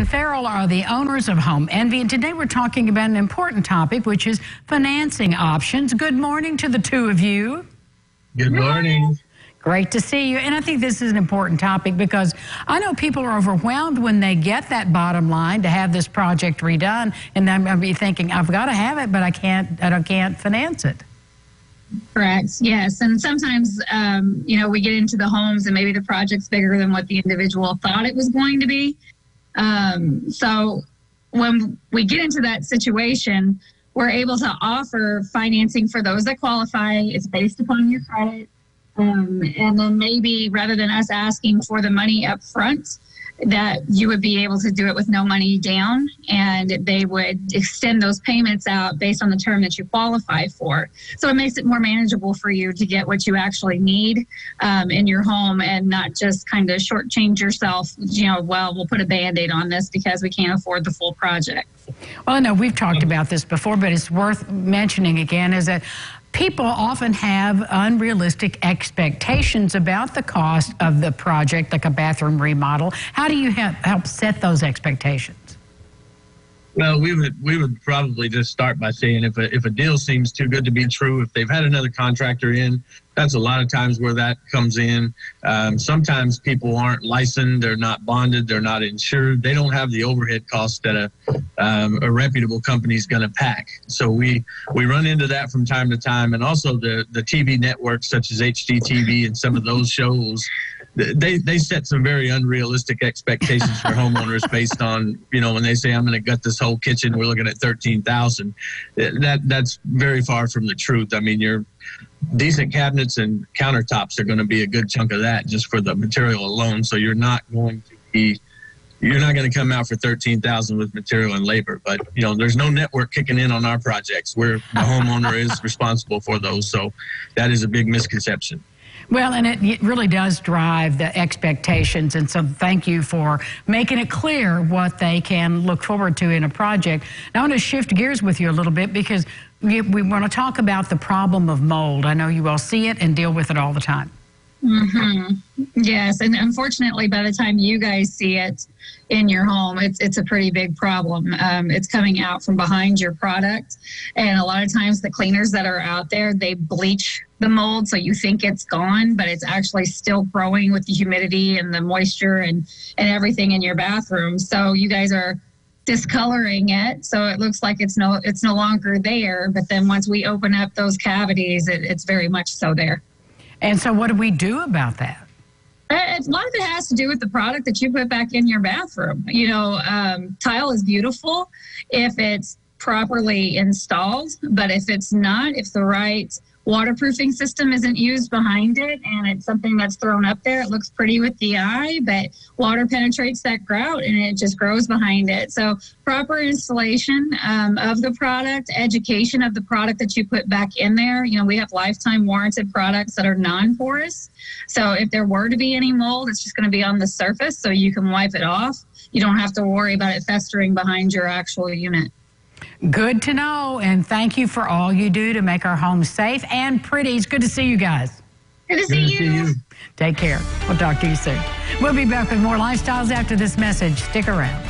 and Farrell are the owners of Home Envy, and today we're talking about an important topic, which is financing options. Good morning to the two of you. Good morning. Great to see you. And I think this is an important topic because I know people are overwhelmed when they get that bottom line to have this project redone, and I'm going to be thinking, I've got to have it, but I can't finance it. Correct. Yes. And sometimes, we get into the homes and maybe the project's bigger than what the individual thought it was going to be. So when we get into that situation, we're able to offer financing for those that qualify. It's based upon your credit. And then maybe rather than us asking for the money up front, that you would be able to do it with no money down, and they would extend those payments out based on the term that you qualify for. So it makes it more manageable for you to get what you actually need in your home, and not just kind of shortchange yourself, well, we'll put a Band-Aid on this because we can't afford the full project. Well, no, we've talked about this before, but it's worth mentioning again, is that people often have unrealistic expectations about the cost of the project, like a bathroom remodel. How do you help set those expectations? Well, we would probably just start by saying if a deal seems too good to be true, if they've had another contractor in, that's a lot of times where that comes in. Sometimes people aren't licensed, they're not bonded, they're not insured. They don't have the overhead costs that a reputable company is going to pack. So we run into that from time to time. And also the TV networks such as HGTV and some of those shows, they set some very unrealistic expectations for homeowners based on, when they say, I'm going to gut this whole kitchen, we're looking at $13,000. That's very far from the truth. I mean, your decent cabinets and countertops are going to be a good chunk of that just for the material alone. So you're not going to come out for $13,000 with material and labor. But, there's no network kicking in on our projects where the homeowner is responsible for those. So that is a big misconception. Well, and it really does drive the expectations, and so thank you for making it clear what they can look forward to in a project. Now, I want to shift gears with you a little bit because we want to talk about the problem of mold. I know you all see it and deal with it all the time. Mm-hmm. Yes, and unfortunately, by the time you guys see it in your home, it's a pretty big problem. It's coming out from behind your product, and a lot of times the cleaners that are out there, they bleach the mold, so you think it's gone, but it's actually still growing with the humidity and the moisture and everything in your bathroom. So you guys are discoloring it, so it looks like it's no longer there. But then once we open up those cavities, it's very much so there. And so what do we do about that? A lot of it has to do with the product that you put back in your bathroom. Tile is beautiful if it's properly installed, but if it's not, if the right waterproofing system isn't used behind it and it's something that's thrown up there, it looks pretty with the eye, but water penetrates that grout and it just grows behind it. So proper installation of the product, education of the product that you put back in there. We have lifetime warranted products that are non-porous. So if there were to be any mold, it's just going to be on the surface so you can wipe it off. You don't have to worry about it festering behind your actual unit. Good to know, and thank you for all you do to make our homes safe and pretty. It's good to see you guys. Good to see you. Take care. We'll talk to you soon. We'll be back with more lifestyles after this message. Stick around.